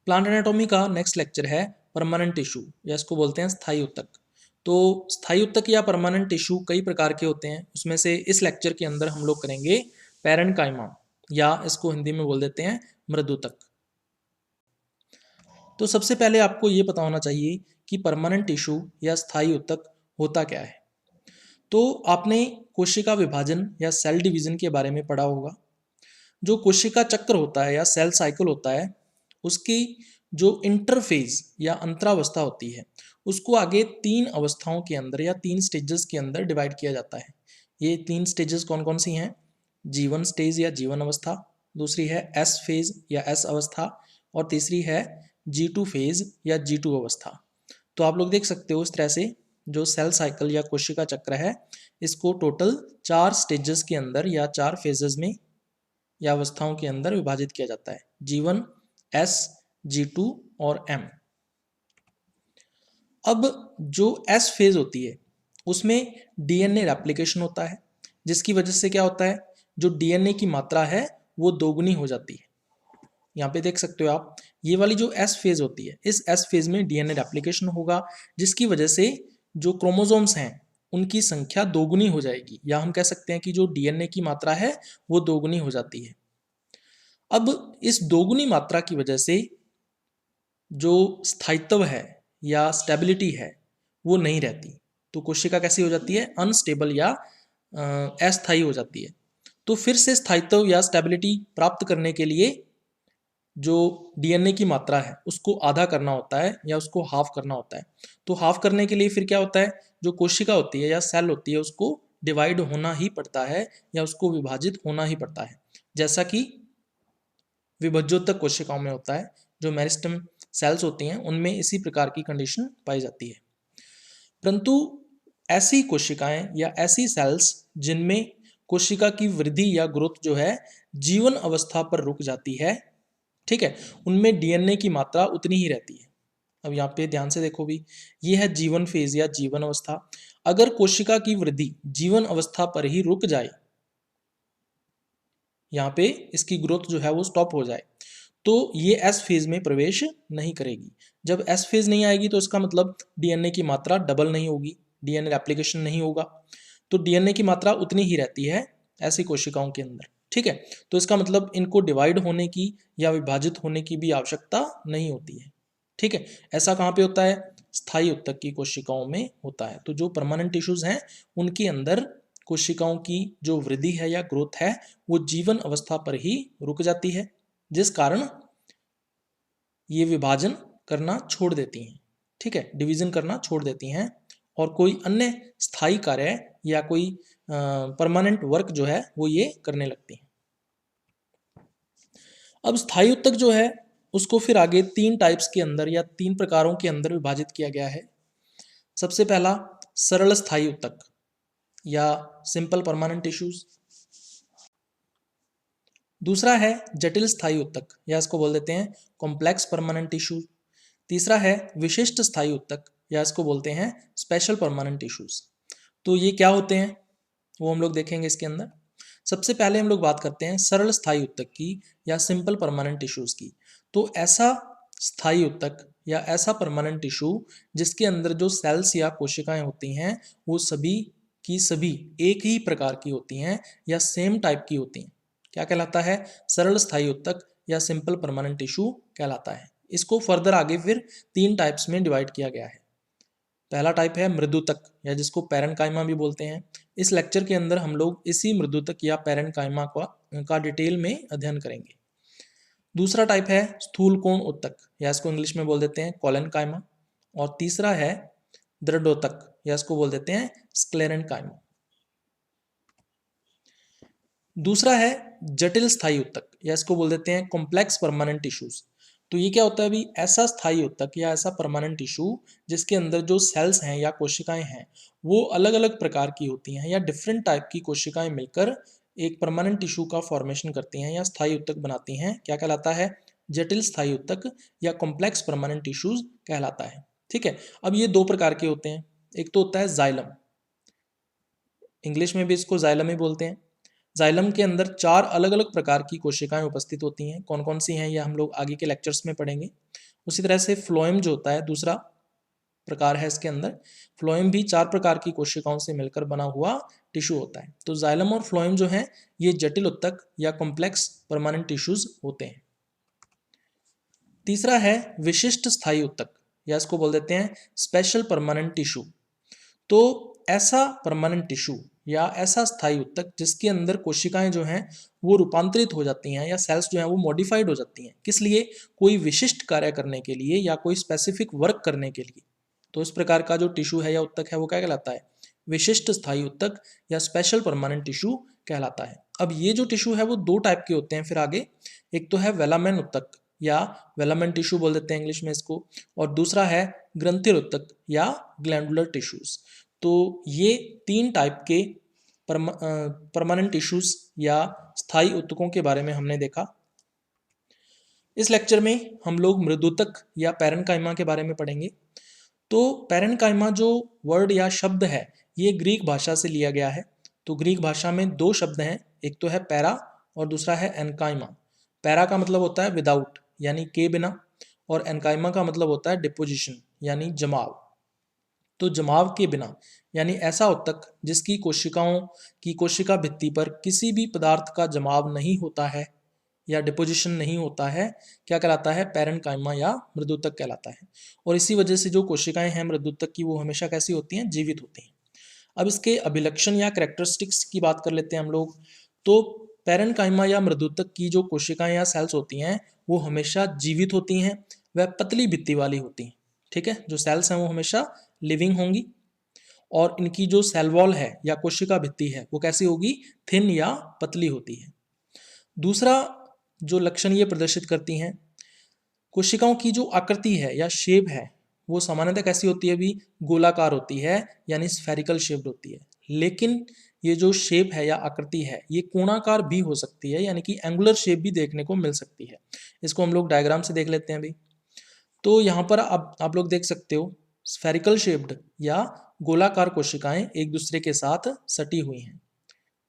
Plant anatomy का next lecture है permanent tissue, या इसको बोलते हैं स्थायी ऊतक। तो स्थायी ऊतक या परमानेंट टिश्यू कई प्रकार के होते हैं, उसमें से इस लेक्चर के अंदर हम लोग करेंगे पैरेन्काइमा, या इसको हिंदी में बोल देते हैं मृदुतक। तो सबसे पहले आपको ये पता होना चाहिए कि परमानेंट टिश्यू या स्थायी ऊतक होता क्या है। तो आपने कोशिका विभाजन या सेल डिवीजन के बारे में पढ़ा होगा। जो कोशिका चक्र होता है या सेल साइकिल होता है, उसकी जो इंटरफेज या अंतरावस्था होती है, उसको आगे 3 अवस्थाओं के अंदर या 3 स्टेजेस के अंदर डिवाइड किया जाता है। ये 3 स्टेजेस कौन कौन सी हैं? G1 स्टेज या जीवन अवस्था, दूसरी है S फेज या S अवस्था, और तीसरी है G2 फेज या G2 अवस्था। तो आप लोग देख सकते हो इस तरह से जो सेल साइकिल या कोशिका चक्र है, इसको टोटल 4 स्टेजेस के अंदर या 4 फेजेस में या अवस्थाओं के अंदर विभाजित किया जाता है, G1, S, G2 और M। अब जो S फेज होती है उसमें DNA रेप्लिकेशन होता है, जिसकी वजह से क्या होता है, जो DNA की मात्रा है वो दोगुनी हो जाती है। यहाँ पे देख सकते हो आप, ये वाली जो S फेज होती है, इस S फेज में DNA रेप्लिकेशन होगा, जिसकी वजह से जो क्रोमोसोम्स हैं उनकी संख्या दोगुनी हो जाएगी, या हम कह सकते हैं कि जो DNA की मात्रा है वो दोगुनी हो जाती है। अब इस दोगुनी मात्रा की वजह से जो स्थायित्व है या स्टेबिलिटी है वो नहीं रहती, तो कोशिका कैसी हो जाती है, अनस्टेबल या अस्थायी हो जाती है। तो फिर से स्थायित्व या स्टेबिलिटी प्राप्त करने के लिए जो DNA की मात्रा है उसको आधा करना होता है या उसको हाफ करना होता है। तो हाफ करने के लिए फिर क्या होता है, जो कोशिका होती है या सेल होती है उसको डिवाइड होना ही पड़ता है या उसको विभाजित होना ही पड़ता है, जैसा कि विभज्योतक कोशिकाओं में होता है। जो मेरिस्टेम सेल्स होती हैं उनमें इसी प्रकार की कंडीशन पाई जाती है। परंतु ऐसी कोशिकाएं या ऐसी सेल्स जिनमें कोशिका की वृद्धि या ग्रोथ जो है जीवन अवस्था पर रुक जाती है, ठीक है, उनमें DNA की मात्रा उतनी ही रहती है। अब यहाँ पे ध्यान से देखो भी, ये है जीवन फेज या जीवन अवस्था। अगर कोशिका की वृद्धि जीवन अवस्था पर ही रुक जाए, यहाँ पे इसकी ग्रोथ जो है वो स्टॉप हो जाए, तो ये एस फेज में प्रवेश नहीं करेगी। जब एस फेज नहीं आएगी तो इसका मतलब DNA की मात्रा डबल नहीं होगी, DNA रेप्लिकेशन नहीं होगा, तो DNA की मात्रा उतनी ही रहती है ऐसी कोशिकाओं के अंदर, ठीक है। तो इसका मतलब इनको डिवाइड होने की या विभाजित होने की भी आवश्यकता नहीं होती है, ठीक है। ऐसा कहाँ पे होता है, स्थायी ऊतक की कोशिकाओं में होता है। तो जो परमानेंट टिश्यूज हैं उनके अंदर कोशिकाओं की जो वृद्धि है या ग्रोथ है वो जीवन अवस्था पर ही रुक जाती है, जिस कारण ये विभाजन करना छोड़ देती हैं, ठीक है, डिवीजन करना छोड़ देती हैं, और कोई अन्य स्थायी कार्य या कोई परमानेंट वर्क जो है वो ये करने लगती हैं। अब स्थायी ऊतक जो है उसको फिर आगे 3 टाइप्स के अंदर या 3 प्रकारों के अंदर विभाजित किया गया है। सबसे पहला सरल स्थायी ऊतक या सिंपल परमानेंट टिश्यूज, दूसरा है जटिल स्थायी ऊतक या इसको बोल देते हैं कॉम्प्लेक्स परमानेंट टिश्यूज, तीसरा है विशिष्ट स्थायी ऊतक या इसको बोलते हैं स्पेशल परमानेंट टिश्यूज। तो ये क्या होते हैं वो हम लोग देखेंगे इसके अंदर। सबसे पहले हम लोग बात करते हैं सरल स्थायी ऊतक की या सिंपल परमानेंट टिश्यूज की। तो ऐसा स्थायी ऊतक या ऐसा परमानेंट टिश्यू जिसके अंदर जो सेल्स या कोशिकाएं होती हैं वो सभी की सभी एक ही प्रकार की होती हैं या सेम टाइप की होती हैं, क्या कहलाता है, सरल स्थायी ऊतक या सिंपल परमानेंट टिश्यू कहलाता है। इसको फर्दर आगे फिर 3 टाइप्स में डिवाइड किया गया है। पहला टाइप है मृदुतक या जिसको पैरेन्काइमा भी बोलते हैं। इस लेक्चर के अंदर हम लोग इसी मृदुतक या पैरेन्काइमा का डिटेल में अध्ययन करेंगे। दूसरा टाइप है स्थूल कोण ऊतक या इसको इंग्लिश में बोल देते हैं कोलेनकाइमा, और तीसरा है दृढ़ोतक या इसको बोल देते हैं स्क्लेरेनकाइमा। दूसरा है जटिल स्थायी ऊतक या इसको बोल देते हैं कॉम्प्लेक्स परमानेंट टिश्यूज। तो ये क्या होता है अभी, ऐसा स्थायी ऊतक या ऐसा परमानेंट टिश्यू जिसके अंदर जो सेल्स हैं या कोशिकाएं हैं वो अलग अलग प्रकार की होती हैं या डिफरेंट टाइप की कोशिकाएं मिलकर एक परमानेंट टिश्यू का फॉर्मेशन करती हैं या स्थायी ऊतक बनाती हैं, क्या कहलाता है, जटिल स्थायी ऊतक या कॉम्प्लेक्स परमानेंट टिश्यूज कहलाता है, ठीक है। अब ये 2 प्रकार के होते हैं, एक तो होता है जाइलम, इंग्लिश में भी इसको जाइलम ही बोलते हैं। जाइलम के अंदर 4 अलग अलग प्रकार की कोशिकाएं उपस्थित होती हैं, कौन कौन सी हैं ये हम लोग आगे के लेक्चर्स में पढ़ेंगे। उसी तरह से फ्लोएम जो होता है दूसरा प्रकार है इसके अंदर, फ्लोएम भी 4 प्रकार की कोशिकाओं से मिलकर बना हुआ टिश्यू होता है। तो जाइलम और फ्लोएम जो है ये जटिल उत्तक या कॉम्प्लेक्स परमानेंट टिश्यूज होते हैं। तीसरा है विशिष्ट स्थायी उत्तक, या इसको बोल देते हैं स्पेशल परमानेंट टिश्यू। तो ऐसा परमानेंट टिश्यू या ऐसा स्थायी उत्तक जिसके अंदर कोशिकाएं जो हैं वो रूपांतरित हो जाती हैं या सेल्स जो हैं वो मॉडिफाइड हो जाती हैं, किस लिए? कोई विशिष्ट कार्य करने के लिए या कोई स्पेसिफिक वर्क करने के लिए। तो इस प्रकार का जो टिश्यू है या उत्तक है वो क्या कहलाता है? विशिष्ट स्थायी उत्तक या स्पेशल परमानेंट टिश्यू कहलाता है। अब ये जो टिश्यू है वो 2 टाइप के होते हैं फिर आगे। एक तो है वेलामेन उत्तक या वेलामेन टिश्यू बोल देते हैं इंग्लिश में इसको, और दूसरा है ग्रंथिल उत्तक या ग्लैंडुलर टिश्यूज। तो ये 3 टाइप के परमानेंट टिश्यूज या स्थायी उत्तकों के बारे में हमने देखा। इस लेक्चर में हम लोग मृदुतक या पैरेन्काइमा के बारे में पढ़ेंगे। तो पैरेन्काइमा जो वर्ड या शब्द है ये ग्रीक भाषा से लिया गया है। तो ग्रीक भाषा में 2 शब्द हैं, एक तो है पैरा और दूसरा है एनकाइमा। पैरा का मतलब होता है विदाउट यानी के बिना, और एनकाइमा का मतलब होता है डिपोजिशन यानी जमाव। तो जमाव के बिना यानी ऐसा उत्तक जिसकी कोशिकाओं की कोशिका भित्ति पर किसी भी पदार्थ का जमाव नहीं होता है या डिपोजिशन नहीं होता है, क्या कहलाता है? पैरेन्काइमा या मृदुतक कहलाता है। और इसी वजह से जो कोशिकाएं हैं मृदुतक की वो हमेशा कैसी होती हैं? जीवित होती हैं। अब इसके अभिलक्षण या कैरेक्टरिस्टिक्स की बात कर लेते हैं हम लोग। तो पैरेन्काइमा या मृदुतक की जो कोशिकाएं या सेल्स होती हैं वो हमेशा जीवित होती हैं, वह पतली भित्ति वाली होती हैं। ठीक है, जो सेल्स हैं वो हमेशा लिविंग होंगी, और इनकी जो सेल वॉल है या कोशिका भित्ति है वो कैसी होगी? थिन या पतली होती है। दूसरा जो लक्षण ये प्रदर्शित करती हैं, कोशिकाओं की जो आकृति है या शेप है वो सामान्यतः कैसी होती है? भी गोलाकार होती है यानी स्फेरिकल शेप्ड होती है। लेकिन ये जो शेप है या आकृति है ये कोणाकार भी हो सकती है, यानी कि एंगुलर शेप भी देखने को मिल सकती है। इसको हम लोग डायग्राम से देख लेते हैं अभी। तो यहाँ पर अब आप लोग देख सकते हो स्फेरिकल शेप्ड या गोलाकार कोशिकाएं एक दूसरे के साथ सटी हुई हैं।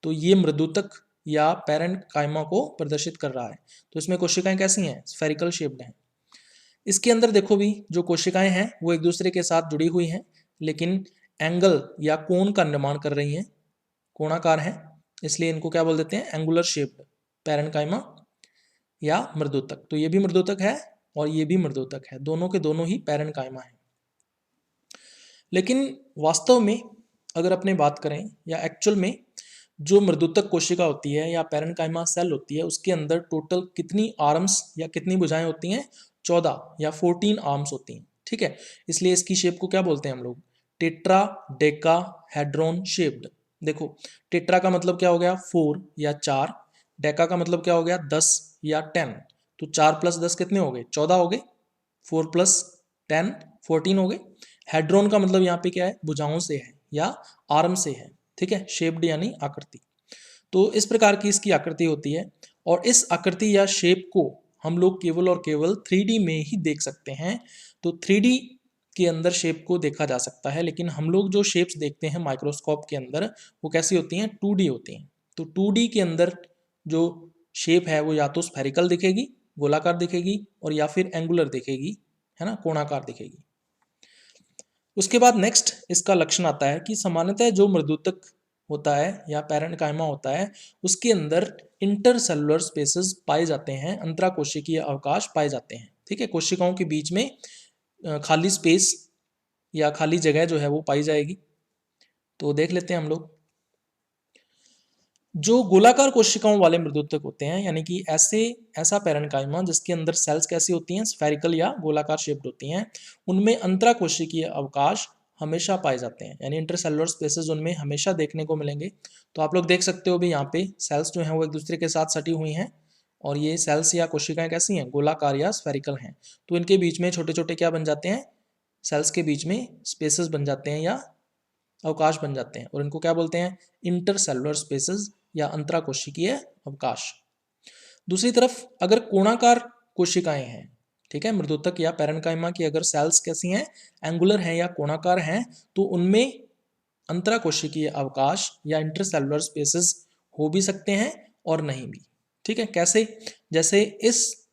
तो ये मृदुतक या पैरेन्काइमा को प्रदर्शित कर रहा है। तो इसमें कोशिकाएं कैसी हैं? स्फेरिकल शेप्ड हैं। इसके अंदर देखो भी जो कोशिकाएं हैं वो एक दूसरे के साथ जुड़ी हुई हैं, लेकिन एंगल या कोण का निर्माण कर रही हैं, कोणाकार हैं, इसलिए इनको क्या बोल देते हैं? एंगुलर शेप्ड पैरेन्काइमा या मृदुतक। तो ये भी मृदुतक है और ये भी मृदुतक है, दोनों के दोनों ही पैरेन्काइमा है। लेकिन वास्तव में अगर अपने बात करें या एक्चुअल में जो मृदुतक कोशिका होती है या पैरेन्काइमा सेल होती है उसके अंदर टोटल कितनी आर्म्स या कितनी भुजाएं होती हैं? 14 या 14 आर्म्स होती हैं। ठीक है, इसलिए इसकी शेप को क्या बोलते हैं हम लोग? Tetra Deka hadron shaped. देखो टेट्रा का मतलब क्या हो गया? 4 या 4। डेका का मतलब क्या हो गया? 10 या 10। तो 4 + 10 कितने हो गए? 14 हो गए। 4 + 10 14 हो गए। हेड्रॉन का मतलब यहाँ पे क्या है? भुजाओं से है या आर्म से है। ठीक है, शेप्ड यानी आकृति। तो इस प्रकार की इसकी आकृति होती है, और इस आकृति या शेप को हम लोग केवल और केवल 3D में ही देख सकते हैं। तो 3D के अंदर शेप को देखा जा सकता है, लेकिन हम लोग जो शेप्स देखते हैं माइक्रोस्कोप के अंदर वो कैसी होती हैं? 2D होती हैं। तो 2D के अंदर जो शेप है वो या तो स्फेरिकल दिखेगी, गोलाकार दिखेगी, और या फिर एंगुलर दिखेगी, है ना, कोणाकार दिखेगी। उसके बाद नेक्स्ट इसका लक्षण आता है कि सामान्यतः जो मृदुतक होता है या पैरेन्काइमा होता है उसके अंदर इंटरसेलुलर स्पेसेस पाए जाते हैं, अंतराकोशिकीय अवकाश पाए जाते हैं। ठीक है, कोशिकाओं के बीच में खाली स्पेस या खाली जगह जो है वो पाई जाएगी। तो देख लेते हैं हम लोग। जो गोलाकार कोशिकाओं वाले मृदुतक होते हैं, यानी कि ऐसा पैरेन्काइमा जिसके अंदर सेल्स कैसी होती हैं? स्फेरिकल या गोलाकार शेप्ड होती हैं, उनमें अंतराकोशिकीय अवकाश हमेशा पाए जाते हैं, यानी इंटरसेलुलर स्पेसेस उनमें हमेशा देखने को मिलेंगे। तो आप लोग देख सकते हो भी यहाँ पे सेल्स जो हैं वो एक दूसरे के साथ सटी हुई हैं, और ये सेल्स या कोशिकाएं कैसी हैं? गोलाकार या स्फेरिकल हैं। तो इनके बीच में छोटे छोटे क्या बन जाते हैं? सेल्स के बीच में स्पेसेस बन जाते हैं या अवकाश बन जाते हैं, और इनको क्या बोलते हैं? इंटरसेलुलर स्पेसेस या अंतराकोशिकीय अवकाश। दूसरी तरफ अगर कोणाकार कोशिकाएं हैं, ठीक है, मृदुतक या पैरेन्काइमा की अगर सेल्स कैसी हैं? एंगुलर हैं या कोणाकार हैं, तो उनमें अंतराकोशिकीय अवकाश या इंटरसेलुलर स्पेसेस हो भी सकते हैं और नहीं भी। ठीक है, कैसे? जैसे इस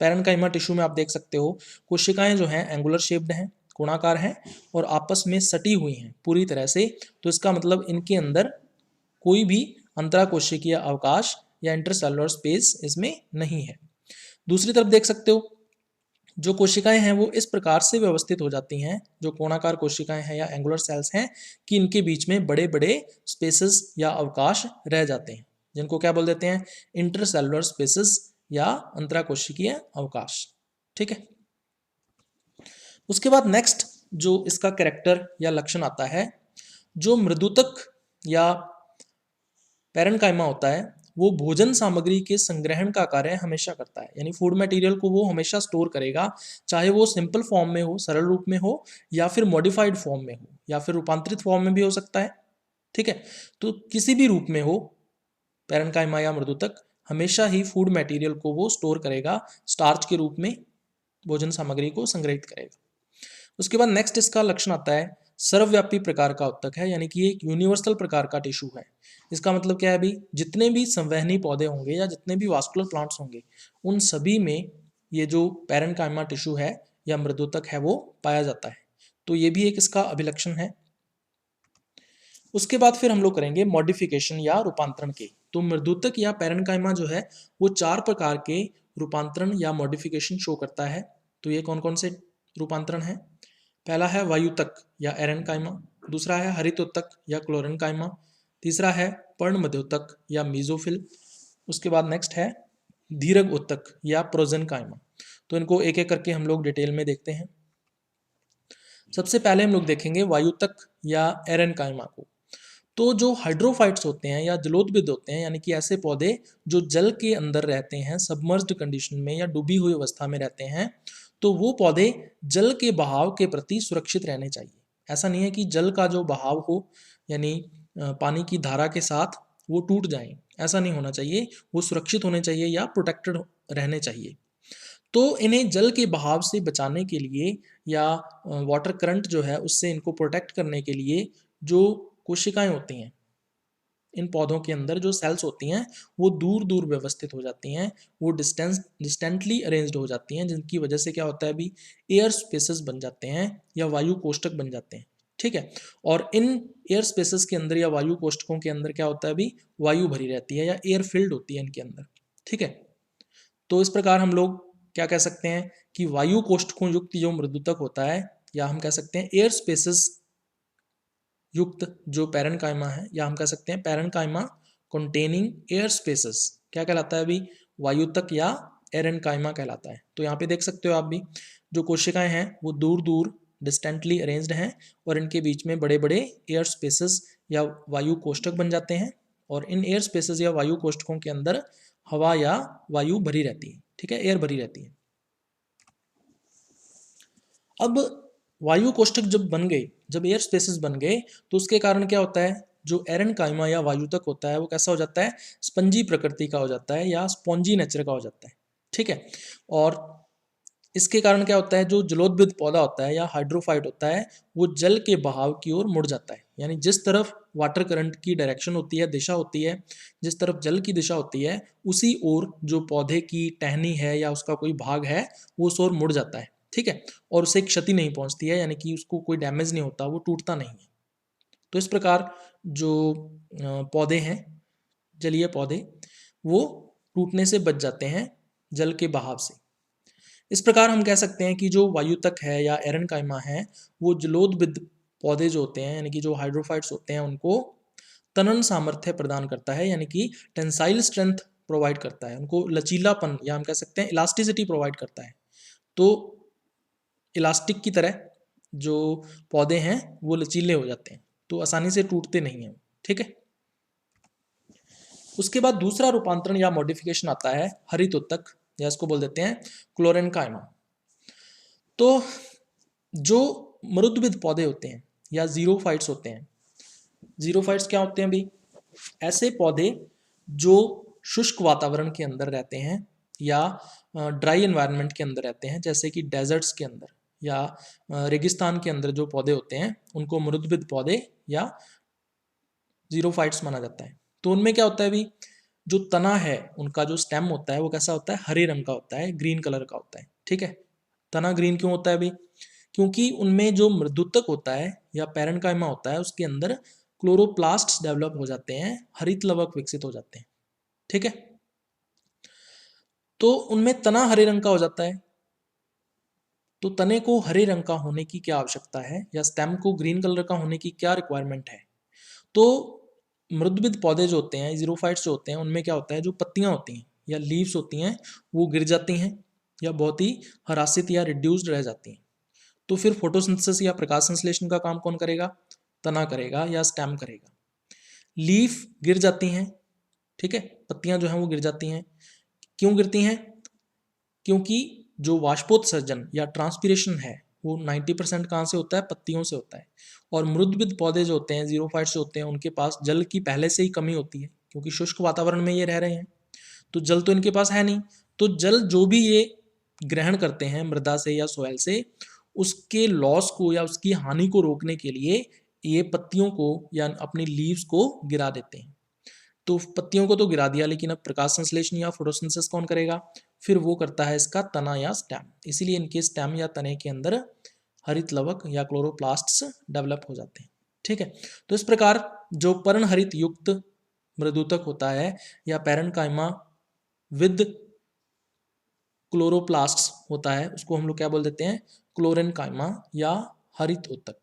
पैरेन्काइमा टिश्यू में आप देख सकते हो कोशिकाएं जो हैं एंगुलर शेप्ड हैं, कोणाकार हैं और आपस में सटी हुई हैं पूरी तरह से। तो इसका मतलब इनके अंदर कोई भी अंतराकोशिकीय अवकाश या इंटरसेलुलर स्पेस इसमें नहीं है। दूसरी तरफ देख सकते हो जो कोशिकाएं हैं वो इस प्रकार से व्यवस्थित हो जाती हैं, जो कोणाकार कोशिकाएं हैं या एंगुलर सेल्स हैं, कि इनके बीच में बड़े बड़े स्पेसेस या अवकाश रह जाते हैं, जिनको क्या बोल देते हैं, इंटरसेलुलर स्पेसेस या अंतराकोशिकीय अवकाश। ठीक है। उसके बाद नेक्स्ट जो इसका कैरेक्टर या लक्षण आता है, जो मृदुतक या पैरेन्काइमा होता है वो भोजन सामग्री के संग्रहण का कार्य हमेशा करता है, यानी फूड मटेरियल को वो हमेशा स्टोर करेगा, चाहे वो सिंपल फॉर्म में हो, सरल रूप में हो, या फिर मॉडिफाइड फॉर्म में हो, या फिर रूपांतरित फॉर्म में भी हो सकता है। ठीक है। तो किसी भी रूप में हो पैरेन्काइमा या मृदुतक हमेशा ही फूड मटेरियल को वो स्टोर करेगा, स्टार्च के रूप में भोजन सामग्री को संग्रहित करेगा। उसके बाद नेक्स्ट इसका लक्षण आता है सर्वव्यापी प्रकार का उत्तक है, यानी कि एक यूनिवर्सल प्रकार का टिश्यू है। इसका मतलब क्या है अभी, जितने भी संवहनी पौधे होंगे या जितने भी वास्कुलर प्लांट्स होंगे उन सभी में ये जो पैरेन्काइमा टिश्यू है या मृदुतक है वो पाया जाता है। तो ये भी एक इसका अभिलक्षण है। उसके बाद फिर हम लोग करेंगे मॉडिफिकेशन या रूपांतरण के। तो मृदुतक या पैरेन्काइमा जो है वो 4 प्रकार के रूपांतरण या मॉडिफिकेशन शो करता है। तो ये कौन कौन से रूपांतरण है? पहला है वायुतक या एरेन्काइमा, दूसरा है हरितोतक या क्लोरेन्काइमा, तीसरा है पर्णमध्योतक या मीजोफिल, उसके बाद नेक्स्ट है धीरग उत्तक या प्रोजेन्काइमा। तो इनको एक एक करके हम लोग डिटेल में देखते हैं। सबसे पहले हम लोग देखेंगे वायुतक या एरेन्काइमा को। तो जो हाइड्रोफाइट्स होते हैं या जलोदविद होते हैं, यानी कि ऐसे पौधे जो जल के अंदर रहते हैं, सबमर्ज्ड कंडीशन में या डूबी हुई अवस्था में रहते हैं, तो वो पौधे जल के बहाव के प्रति सुरक्षित रहने चाहिए। ऐसा नहीं है कि जल का जो बहाव हो, यानी पानी की धारा के साथ वो टूट जाएं, ऐसा नहीं होना चाहिए। वो सुरक्षित होने चाहिए या प्रोटेक्टेड रहने चाहिए। तो इन्हें जल के बहाव से बचाने के लिए या वाटर करंट जो है उससे इनको प्रोटेक्ट करने के लिए जो कोशिकाएं होती हैं इन पौधों के अंदर, जो सेल्स होती हैं वो दूर दूर व्यवस्थित हो जाती हैं, वो डिस्टेंटली अरेंज्ड हो जाती हैं, जिनकी वजह से क्या होता है अभी एयर स्पेसेस बन जाते हैं या वायु कोष्ठक बन जाते हैं। ठीक है। और इन एयर स्पेसेस के अंदर या वायु कोष्ठकों के अंदर क्या होता है अभी, वायु भरी रहती है या एयर फिल्ड होती है इनके अंदर। ठीक है। तो इस प्रकार हम लोग क्या कह सकते हैं कि वायु कोष्ठकों युक्त जो मृदुतक होता है, या हम कह सकते हैं एयर स्पेसेस युक्त जो पैरेन्काइमा है, या हम कह सकते हैं पैरेन्काइमा कंटेनिंग एयर स्पेसेस, क्या कहलाता है अभी, वायुतक या एरेन्काइमा कहलाता है। तो यहाँ पे देख सकते हो आप भी, जो कोशिकाएं हैं वो दूर दूर डिस्टेंटली अरेंज्ड हैं और इनके बीच में बड़े बड़े एयर स्पेसेस या वायु कोष्ठक बन जाते हैं, और इन एयर स्पेसेस या वायु कोष्ठकों के अंदर हवा या वायु भरी रहती है। ठीक है, एयर भरी रहती है। अब वायु कोष्ठक जब बन गए, जब एयर स्पेसेस बन गए, तो उसके कारण क्या होता है, जो एरेन्काइमा या वायुतक होता है वो कैसा हो जाता है, स्पंजी प्रकृति का हो जाता है या स्पॉन्जी नेचर का हो जाता है। ठीक है। और इसके कारण क्या होता है, जो जलोदविद पौधा होता है या हाइड्रोफाइट होता है वो जल के बहाव की ओर मुड़ जाता है, यानी जिस तरफ वाटर करंट की डायरेक्शन होती है, दिशा होती है, जिस तरफ जल की दिशा होती है उसी ओर जो पौधे की टहनी है या उसका कोई भाग है वो उस ओर मुड़ जाता है। ठीक है। और उसे क्षति नहीं पहुंचती है, यानी कि उसको कोई डैमेज नहीं होता, वो टूटता नहीं है। तो इस प्रकार जो पौधे हैं, जलीय पौधे, वो टूटने से बच जाते हैं जल के बहाव से। इस प्रकार हम कह सकते हैं कि जो वायुतक है या एरेन्काइमा है वो जलोदविद पौधे जो होते हैं, यानी कि जो हाइड्रोफाइट्स होते हैं, उनको तनन सामर्थ्य प्रदान करता है, यानी कि टेंसाइल स्ट्रेंथ प्रोवाइड करता है, उनको लचीलापन या हम कह सकते हैं इलास्टिसिटी प्रोवाइड करता है। तो इलास्टिक की तरह जो पौधे हैं वो लचीले हो जाते हैं, तो आसानी से टूटते नहीं हैं। ठीक है। उसके बाद दूसरा रूपांतरण या मॉडिफिकेशन आता है हरितोतक, या इसको बोल देते हैं क्लोरेन्काइमा। तो जो मृदुविद पौधे होते हैं या जीरोफाइट्स होते हैं, जीरोफाइट्स क्या होते हैं भी, ऐसे पौधे जो शुष्क वातावरण के अंदर रहते हैं या ड्राई एनवायरनमेंट के अंदर रहते हैं, जैसे कि डेजर्ट्स के अंदर या रेगिस्तान के अंदर जो पौधे होते हैं उनको मृदुविद पौधे या जीरोफाइट्स माना जाता है। तो उनमें क्या होता है भी, जो तना है उनका जो स्टेम होता है वो कैसा होता है, हरे रंग का होता है, ग्रीन कलर का होता है। ठीक है, तना ग्रीन क्यों होता है भाई, क्योंकि उनमें जो मृदुतक होता है या पैरेन्काइमा होता है उसके अंदर क्लोरोप्लास्ट्स डेवलप हो जाते हैं, हरित लवक विकसित हो जाते हैं। ठीक है, तो उनमें तना हरे रंग का हो जाता है। तो तने को हरे रंग का होने की क्या आवश्यकता है, या स्टेम को ग्रीन कलर का होने की क्या रिक्वायरमेंट है। तो मृदुविद पौधे जो होते हैं, जीरोफाइट्स जो होते हैं, उनमें क्या होता है, जो पत्तियां होती हैं या लीव्स होती हैं वो गिर जाती हैं या बहुत ही हरासित या रिड्यूस्ड रह जाती हैं। तो फिर फोटोसिंथेसिस या प्रकाश संश्लेषण का काम कौन करेगा, तना करेगा या स्टेम करेगा। लीफ गिर जाती हैं, ठीक है, पत्तियां जो हैं वो गिर जाती हैं। क्यों गिरती हैं, क्योंकि जो वाष्पोत्सर्जन या ट्रांसपीरेशन है वो 90% कहाँ से होता है, पत्तियों से होता है। और मृदुविद पौधे जो होते हैं, जीरोफाइट्स जो होते हैं, उनके पास जल की पहले से ही कमी होती है, क्योंकि शुष्क वातावरण में ये रह रहे हैं, तो जल तो इनके पास है नहीं। तो जल जो भी ये ग्रहण करते हैं मृदा से या सोयल से, उसके लॉस को या उसकी हानि को रोकने के लिए ये पत्तियों को या अपनी लीव्स को गिरा देते हैं। तो पत्तियों को तो गिरा दिया, लेकिन अब प्रकाश संश्लेषण या फोटोसिंथेसिस कौन करेगा, फिर वो करता है इसका तना या स्टेम। इसीलिए इनके स्टेम या तने के अंदर हरित लवक या क्लोरोप्लास्ट्स डेवलप हो जाते हैं। ठीक है, तो इस प्रकार जो पर्णहरित युक्त मृदुतक होता है या पैरेन्काइमा विद क्लोरोप्लास्ट्स होता है, उसको हम लोग क्या बोल देते हैं, क्लोरेन्काइमा या हरित उत्तक।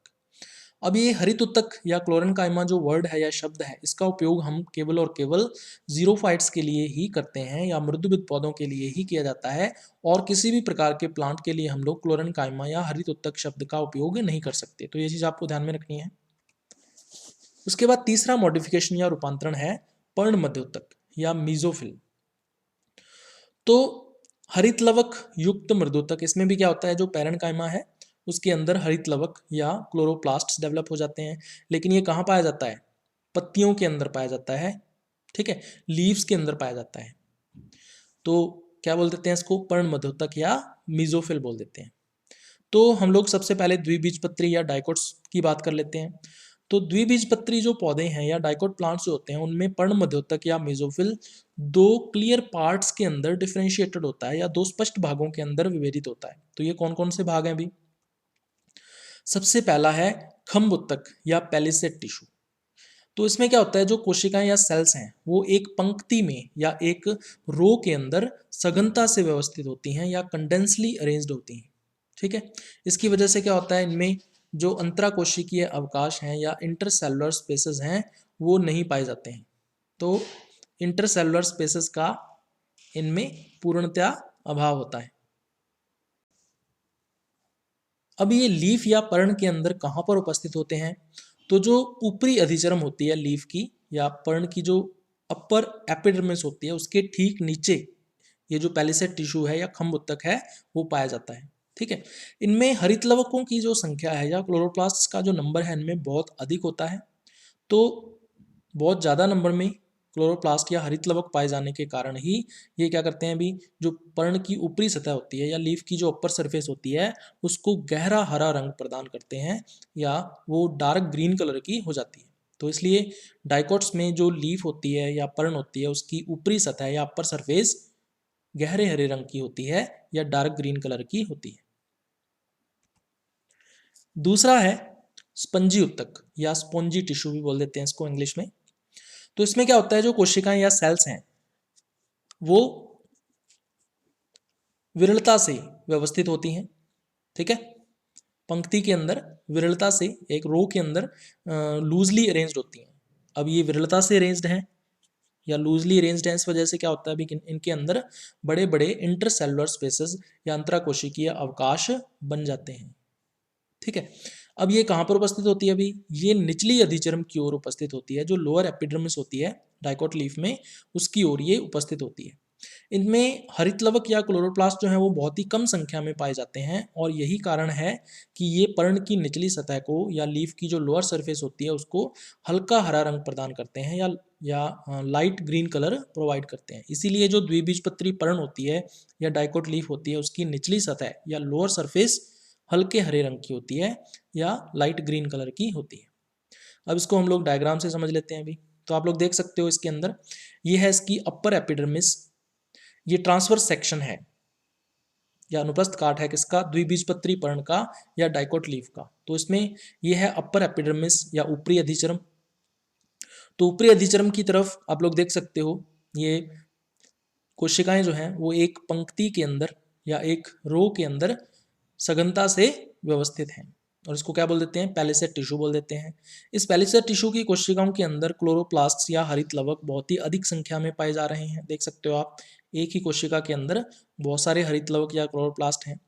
अब ये हरित उत्तक या क्लोरेन्काइमा जो वर्ड है या शब्द है, इसका उपयोग हम केवल और केवल जीरोफाइट्स के लिए ही करते हैं या मृदुविद पौधों के लिए ही किया जाता है, और किसी भी प्रकार के प्लांट के लिए हम लोग क्लोरेन्काइमा या हरित उत्तक शब्द का उपयोग नहीं कर सकते। तो ये चीज आपको ध्यान में रखनी है। उसके बाद तीसरा मॉडिफिकेशन या रूपांतरण है पर्ण मध्योतक या मीजोफिल। तो हरित लवक युक्त मृदुतक, इसमें भी क्या होता है, जो पैरेन्काइमा है उसके अंदर हरित लवक या क्लोरोप्लास्ट्स डेवलप हो जाते हैं। लेकिन ये कहाँ पाया जाता है, पत्तियों के अंदर पाया जाता है। ठीक है, लीव्स के अंदर पाया जाता है। तो क्या बोल देते हैं इसको, पर्ण मध्योतक या मीजोफिल बोल देते हैं। तो हम लोग सबसे पहले द्विबीजपत्री या डाइकोट्स की बात कर लेते हैं। तो द्विबीजपत्री जो पौधे हैं या डाइकोट प्लांट्स जो होते हैं, उनमें पर्ण मध्योतक या मेसोफिल दो क्लियर पार्ट्स के अंदर डिफरेंशिएटेड होता है या दो स्पष्ट भागों के अंदर विभेदित होता है। तो ये कौन कौन से भाग हैं अभी, सबसे पहला है खम्ब उत्तक या पैलिसेड टिश्यू। तो इसमें क्या होता है, जो कोशिकाएं या सेल्स हैं वो एक पंक्ति में या एक रो के अंदर सघनता से व्यवस्थित होती हैं या कंडेंसली अरेंज्ड होती हैं। ठीक है, इसकी वजह से क्या होता है, इनमें जो अंतराकोशिकीय अवकाश हैं या इंटरसेलुलर स्पेसेस हैं वो नहीं पाए जाते हैं। तो इंटरसेलुलर स्पेसेस का इनमें पूर्णतया अभाव होता है। अब ये लीफ या पर्ण के अंदर कहाँ पर उपस्थित होते हैं, तो जो ऊपरी अधिचर्म होती है लीफ की या पर्ण की, जो अपर एपिडर्मिस होती है, उसके ठीक नीचे ये जो पैलिसेड टिश्यू है या खम्ब उत्तक है वो पाया जाता है। ठीक है, इनमें हरित लवकों की जो संख्या है या क्लोरोप्लास्ट्स का जो नंबर है इनमें बहुत अधिक होता है। तो बहुत ज़्यादा नंबर में क्लोरोप्लास्ट या हरित लवक पाए जाने के कारण ही ये क्या करते हैं, अभी जो पर्ण की ऊपरी सतह होती है या लीफ की जो अपर सरफेस होती है उसको गहरा हरा रंग प्रदान करते हैं या वो डार्क ग्रीन कलर की हो जाती है। तो इसलिए डाइकोट्स में जो लीफ होती है या पर्ण होती है उसकी ऊपरी सतह या अपर सरफेस गहरे हरे रंग की होती है या डार्क ग्रीन कलर की होती है। दूसरा है स्पंजी उत्तक या स्पॉन्जी टिश्यू भी बोल देते हैं इसको इंग्लिश में। तो इसमें क्या होता है, जो कोशिकाएं या सेल्स हैं वो विरलता से व्यवस्थित होती हैं। ठीक है, पंक्ति के अंदर विरलता से एक रो के अंदर लूजली अरेंज्ड होती हैं। अब ये विरलता से अरेंज्ड हैं या लूजली अरेंज्ड हैं, इस वजह से क्या होता है, अभी इनके अंदर बड़े बड़े इंटरसेलुलर स्पेसेस या अंतराकोशिकीय अवकाश बन जाते हैं। ठीक है, अब ये कहाँ पर उपस्थित होती है, अभी ये निचली अधिचर्म की ओर उपस्थित होती है, जो लोअर एपिडर्मिस होती है डाइकोट लीफ में उसकी ओर ये उपस्थित होती है। इनमें हरित लवक या क्लोरोप्लास्ट जो है वो बहुत ही कम संख्या में पाए जाते हैं, और यही कारण है कि ये पर्ण की निचली सतह को या लीफ की जो लोअर सरफेस होती है उसको हल्का हरा रंग प्रदान करते हैं या लाइट ग्रीन कलर प्रोवाइड करते हैं। इसीलिए जो द्विबीजपत्री पर्ण होती है या डाइकोट लीफ होती है उसकी निचली सतह या लोअर सरफेस हल्के हरे रंग की होती है या लाइट ग्रीन कलर की होती है। अब इसको हम लोग डायग्राम से समझ लेते हैं अभी। तो आप लोग देख सकते हो इसके अंदर ये है इसकी अपर एपिडर्मिस, ये ट्रांसवर्स सेक्शन है या अनुप्रस्थ काट है किसका, द्विबीजपत्री पर्ण का या डाइकोट लीफ का। तो इसमें ये है अपर एपिडर्मिस या ऊपरी अधिचर्म। तो ऊपरी अधिचर्म की तरफ आप लोग देख सकते हो ये कोशिकाएं जो हैं वो एक पंक्ति के अंदर या एक रो के अंदर सघनता से व्यवस्थित हैं और इसको क्या बोल देते हैं, पैलिसेड टिश्यू बोल देते हैं। इस पैलिसेड टिश्यू की कोशिकाओं के अंदर क्लोरोप्लास्ट या हरित लवक बहुत ही अधिक संख्या में पाए जा रहे हैं। देख सकते हो आप एक ही कोशिका के अंदर बहुत सारे हरित लवक या क्लोरोप्लास्ट हैं।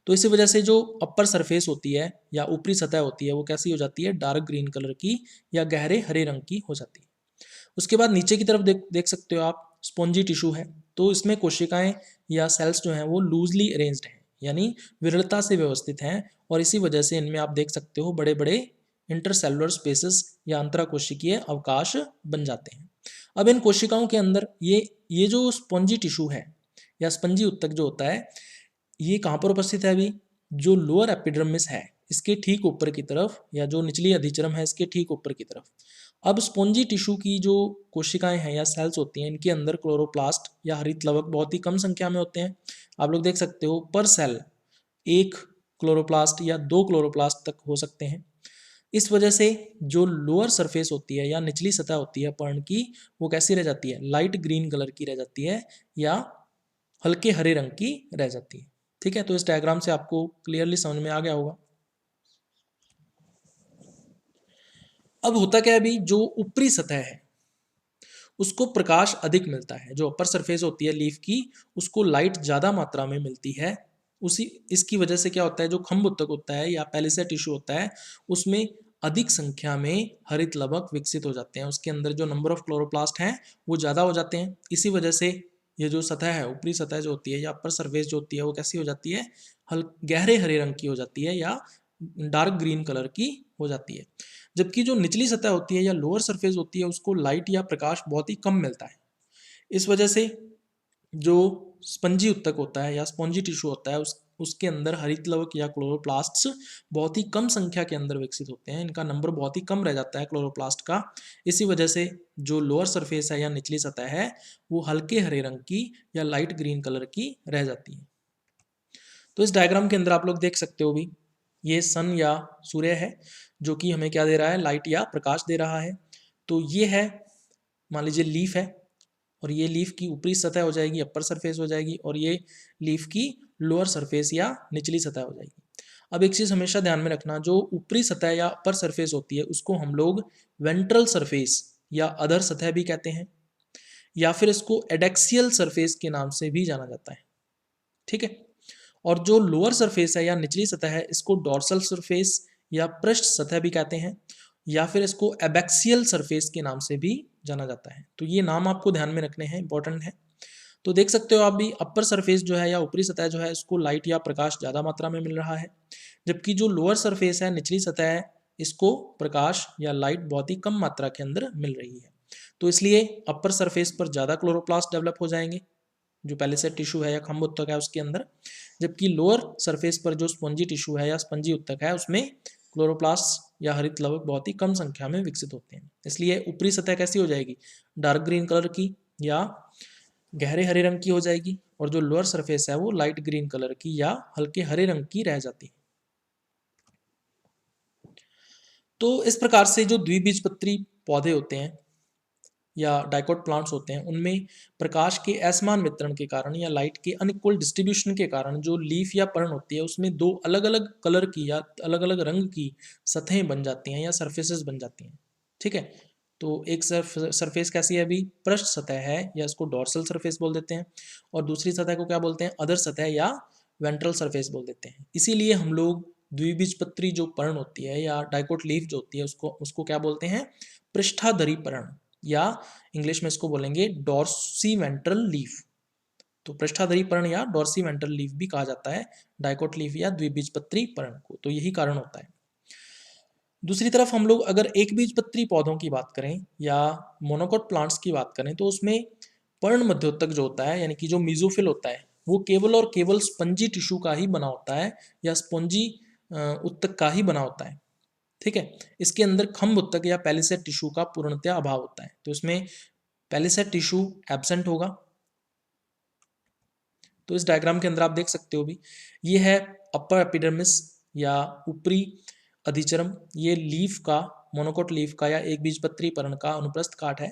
तो इसी वजह से जो अपर सरफेस होती है या ऊपरी सतह होती है वो कैसी हो जाती है, डार्क ग्रीन कलर की या गहरे हरे रंग की हो जाती है। उसके बाद नीचे की तरफ देख सकते हो आप स्पॉन्जी टिश्यू है। तो इसमें कोशिकाएं या सेल्स जो हैं वो लूजली अरेंज्ड हैं यानी विरलता से व्यवस्थित हैं और इसी वजह से इनमें आप देख सकते हो बड़े बड़े इंटरसेलुलर स्पेसेस या अंतराकोशिकीय अवकाश बन जाते हैं। अब इन कोशिकाओं के अंदर ये जो स्पॉन्जी टिश्यू है या स्पंजी उत्तक जो होता है ये कहाँ पर उपस्थित है, अभी जो लोअर एपिडर्मिस है इसके ठीक ऊपर की तरफ या जो निचली अधिचर्म है इसके ठीक ऊपर की तरफ। अब स्पॉन्जी टिश्यू की जो कोशिकाएं हैं या सेल्स होती हैं इनके अंदर क्लोरोप्लास्ट या हरित लवक बहुत ही कम संख्या में होते हैं। आप लोग देख सकते हो पर सेल एक क्लोरोप्लास्ट या दो क्लोरोप्लास्ट तक हो सकते हैं। इस वजह से जो लोअर सरफेस होती है या निचली सतह होती है पर्ण की वो कैसी रह जाती है, लाइट ग्रीन कलर की रह जाती है या हल्के हरे रंग की रह जाती है। ठीक है, तो इस डायग्राम से आपको क्लियरली समझ में आ गया होगा। अब होता क्या है, अभी जो ऊपरी सतह है उसको प्रकाश अधिक मिलता है, जो अपर सरफेस होती है लीफ की उसको लाइट ज्यादा मात्रा में मिलती है। इसकी वजह से क्या होता है, जो खंभ उत्तक होता है या पैलिसेड टिश्यू होता है उसमें अधिक संख्या में हरित लवक विकसित हो जाते हैं, उसके अंदर जो नंबर ऑफ क्लोरोप्लास्ट हैं वो ज्यादा हो जाते हैं। इसी वजह से ये जो सतह है, ऊपरी सतह जो होती है या अपर सरफेस जो होती है वो कैसी हो जाती है, गहरे हरे रंग की हो जाती है या डार्क ग्रीन कलर की हो जाती है। जबकि जो निचली सतह होती है या लोअर सरफेस होती है उसको लाइट या प्रकाश बहुत ही कम मिलता है। इस वजह से जो स्पंजी उत्तक होता है या स्पॉन्जी टिश्यू होता है उसके अंदर हरित लवक या क्लोरोप्लास्ट्स बहुत ही कम संख्या के अंदर विकसित होते हैं, इनका नंबर बहुत ही कम रह जाता है क्लोरोप्लास्ट का। इसी वजह से जो लोअर सरफेस है या निचली सतह है वो हल्के हरे रंग की या लाइट ग्रीन कलर की रह जाती है। तो इस डायग्राम के अंदर आप लोग देख सकते हो भी ये सन या सूर्य है जो कि हमें क्या दे रहा है, लाइट या प्रकाश दे रहा है। तो ये है मान लीजिए लीफ है और ये लीफ की ऊपरी सतह हो जाएगी, अपर सरफेस हो जाएगी, और ये लीफ की लोअर सरफेस या निचली सतह हो जाएगी। अब एक चीज हमेशा ध्यान में रखना, जो ऊपरी सतह या अपर सरफेस होती है उसको हम लोग वेंट्रल सरफेस या अधर सतह भी कहते हैं या फिर इसको एडेक्सियल सरफेस के नाम से भी जाना जाता है। ठीक है, और जो लोअर सरफेस है या निचली सतह है इसको डॉर्सल सरफेस या पृष्ठ सतह भी कहते हैं या फिर इसको एबैक्सियल सरफेस के नाम से भी जाना जाता है। तो ये नाम आपको ध्यान में रखने हैं, इंपॉर्टेंट है। तो देख सकते हो आप भी अपर सरफेस जो है या ऊपरी सतह जो है इसको लाइट या प्रकाश ज़्यादा मात्रा में मिल रहा है, जबकि जो लोअर सरफेस है निचली सतह है इसको प्रकाश या लाइट बहुत ही कम मात्रा के अंदर मिल रही है। तो इसलिए अपर सरफेस पर ज़्यादा क्लोरोप्लास्ट डेवलप हो जाएंगे जो पैलिसेड टिश्यू है या खंभ उत्तक है उसके अंदर, जबकि लोअर सरफेस पर जो स्पॉन्जी टिश्यू है या स्पंजी उत्तक है उसमें क्लोरोप्लास्ट या हरित लवक बहुत ही कम संख्या में विकसित होते हैं। इसलिए ऊपरी सतह कैसी हो जाएगी, डार्क ग्रीन कलर की या गहरे हरे रंग की हो जाएगी, और जो लोअर सरफेस है वो लाइट ग्रीन कलर की या हल्के हरे रंग की रह जाती है। तो इस प्रकार से जो द्विबीजपत्री पौधे होते हैं या डाइकोट प्लांट्स होते हैं उनमें प्रकाश के असमान वितरण के कारण या लाइट के अनइक्वल डिस्ट्रीब्यूशन के कारण जो लीफ या पर्ण होती है उसमें दो अलग अलग कलर की या अलग अलग रंग की सतहें बन जाती हैं या सरफेसेस बन जाती हैं। ठीक है, तो एक सरफेस कैसी है, अभी पृष्ठ सतह है या इसको डॉर्सल सरफेस बोल देते हैं, और दूसरी सतह को क्या बोलते हैं, अदर सतह या वेंट्रल सरफेस बोल देते हैं। इसीलिए हम लोग द्विबीजपत्री जो पर्ण होती है या डाइकोट लीफ जो होती है उसको क्या बोलते हैं, पृष्ठाधरी पर्ण, या इंग्लिश में इसको बोलेंगे डॉर्सी वेंट्रल लीफ। तो पृष्ठाधरी पर्ण या डॉर्सी वेंट्रल लीफ भी कहा जाता है डाइकोट लीफ या द्विबीजपत्री पर्ण को। तो यही कारण होता है। दूसरी तरफ हम लोग अगर एक बीजपत्री पौधों की बात करें या मोनोकोट प्लांट्स की बात करें तो उसमें पर्ण मध्योतक जो होता है यानी कि जो मीजोफिल होता है वो केवल और केवल स्पंजी टिश्यू का ही बना होता है या स्पॉन्जी उत्तक का ही बना होता है। ठीक है। इसके अंदर खंभ उत्तक या पैलिसेड टिश्यू का पूर्णतया अभाव होता है, तो इसमें पैलिसेड टिश्यू एब्सेंट होगा। तो इस डायग्राम के अंदर आप देख सकते हो भी, ये है अपर एपिडर्मिस या ऊपरी अधिचर्म, ये लीफ का, मोनोकोट लीफ का या एक बीजपत्री पर्ण का अनुप्रस्थ काट है।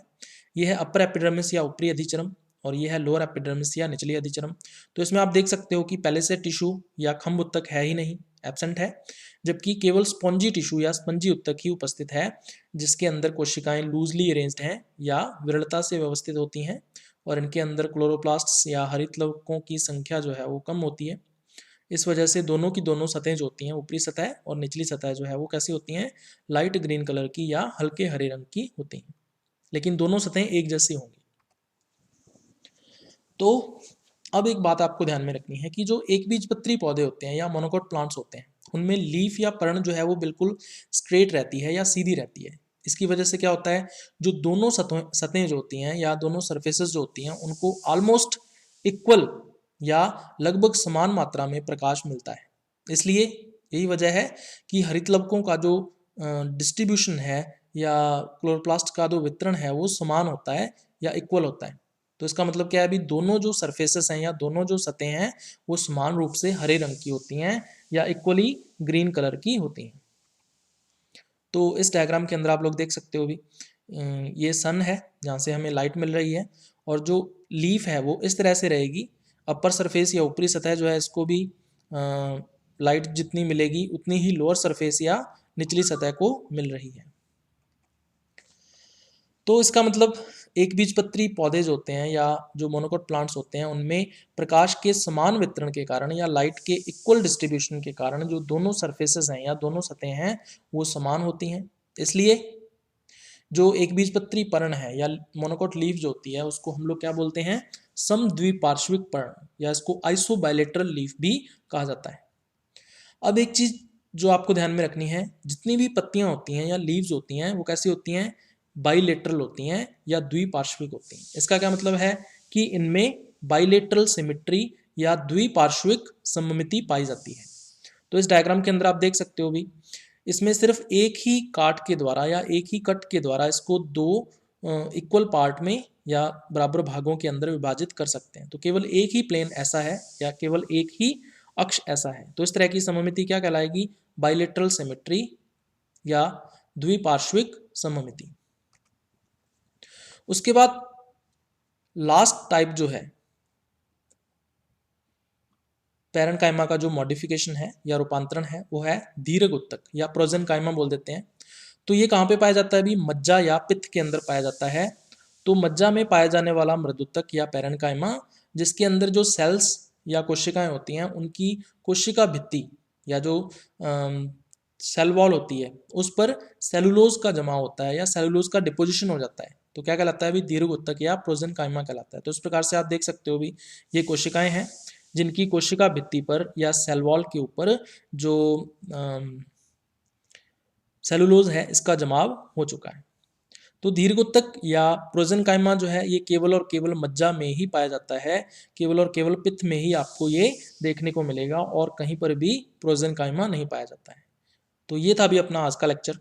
ये है अपर एपिडर्मिस या ऊपरी अधिचर्म, और ये है लोअर एपिडर्मिस या निचली अधिचर्म। तो इसमें आप देख सकते हो कि पैलिसेड टिश्यू या खंभ उत्तक है ही नहीं, एब्सेंट है, जबकि केवल स्पॉन्जी टिश्यू या स्पंजी उत्तक ही उपस्थित है, जिसके अंदर कोशिकाएं लूजली अरेंज्ड हैं या विरलता से व्यवस्थित होती हैं, और इनके अंदर क्लोरोप्लास्ट्स या हरितलवकों की संख्या जो है वो कम होती है। इस वजह से दोनों की दोनों सतहें जो होती हैं, ऊपरी सतह और निचली सतह जो है वो कैसी होती हैं, लाइट ग्रीन कलर की या हल्के हरे रंग की होती हैं, लेकिन दोनों सतहें एक जैसी होंगी। तो अब एक बात आपको ध्यान में रखनी है कि जो एक बीजपत्री पौधे होते हैं या मोनोकोट प्लांट्स होते हैं, उनमें लीफ या पर्ण जो है वो बिल्कुल स्ट्रेट रहती है या सीधी रहती है। इसकी वजह से क्या होता है, जो दोनों सतहें जो होती हैं या दोनों सरफेसेस जो होती हैं, उनको ऑलमोस्ट इक्वल या लगभग समान मात्रा में प्रकाश मिलता है। इसलिए यही वजह है कि हरितलवकों का जो डिस्ट्रीब्यूशन है या क्लोरोप्लास्ट का जो वितरण है वो समान होता है या इक्वल होता है। तो इसका मतलब क्या है, अभी दोनों जो सरफेसेस हैं या दोनों जो सतहें हैं वो समान रूप से हरे रंग की होती हैं या इक्वली ग्रीन कलर की होती हैं। तो इस डायग्राम के अंदर आप लोग देख सकते हो भी, ये सन है जहाँ से हमें लाइट मिल रही है, और जो लीफ है वो इस तरह से रहेगी। अपर सरफेस या ऊपरी सतह जो है इसको भी लाइट जितनी मिलेगी उतनी ही लोअर सरफेस या निचली सतह को मिल रही है। तो इसका मतलब एक बीजपत्री पौधे जो होते हैं या जो मोनोकोट प्लांट्स होते हैं, उनमें प्रकाश के समान वितरण के कारण या लाइट के इक्वल डिस्ट्रीब्यूशन के कारण जो दोनों सरफेसेस हैं या दोनों सतहें हैं वो समान होती हैं। इसलिए जो एक बीजपत्री पर्ण है या मोनोकोट लीफ जो होती है उसको हम लोग क्या बोलते हैं, समद्विपार्श्विक पर्ण, या इसको आइसोबायलेटरल लीफ भी कहा जाता है। अब एक चीज जो आपको ध्यान में रखनी है, जितनी भी पत्तियां होती हैं या लीव्स होती हैं वो कैसी होती हैं, बाइलेटरल होती हैं या द्विपार्श्विक होती हैं। इसका क्या मतलब है कि इनमें बाइलेटरल सिमेट्री या द्विपार्श्विक सममिति पाई जाती है। तो इस डायग्राम के अंदर आप देख सकते हो भी, इसमें सिर्फ एक ही काट के द्वारा या एक ही कट के द्वारा इसको दो इक्वल पार्ट में या बराबर भागों के अंदर विभाजित कर सकते हैं। तो केवल एक ही प्लेन ऐसा है या केवल एक ही अक्ष ऐसा है, तो इस तरह की सममिति क्या कहलाएगी, बाइलेटरल सिमेट्री या द्विपार्श्विक सममिति। उसके बाद लास्ट टाइप जो है पैरेन्काइमा का जो मॉडिफिकेशन है या रूपांतरण है वो है दीर्घ उत्तक या प्रोजेन्काइमा बोल देते हैं। तो ये कहाँ पे पाया जाता है अभी, मज्जा या पित्त के अंदर पाया जाता है। तो मज्जा में पाया जाने वाला मृदुत्तक या पैरेन्काइमा, जिसके अंदर जो सेल्स या कोशिकाएं होती हैं उनकी कोशिका भित्ति या जो सेल वॉल होती है उस पर सेलुलोज का जमा होता है या सेलुलोज का डिपोजिशन हो जाता है, तो क्या कहलाता है अभी, दीर्घ उत्तक या प्रोजेन्काइमा कहलाता है। तो इस प्रकार से आप देख सकते हो भी, ये कोशिकाएं हैं जिनकी कोशिका भित्ति पर या सेल वॉल के ऊपर जो सेलुलोज है इसका जमाव हो चुका है। तो दीर्घोत्तक या प्रोजेन्काइमा जो है ये केवल और केवल मज्जा में ही पाया जाता है, केवल और केवल पित्त में ही आपको ये देखने को मिलेगा और कहीं पर भी प्रोजेन्काइमा नहीं पाया जाता है। तो ये था अभी अपना आज का लेक्चर।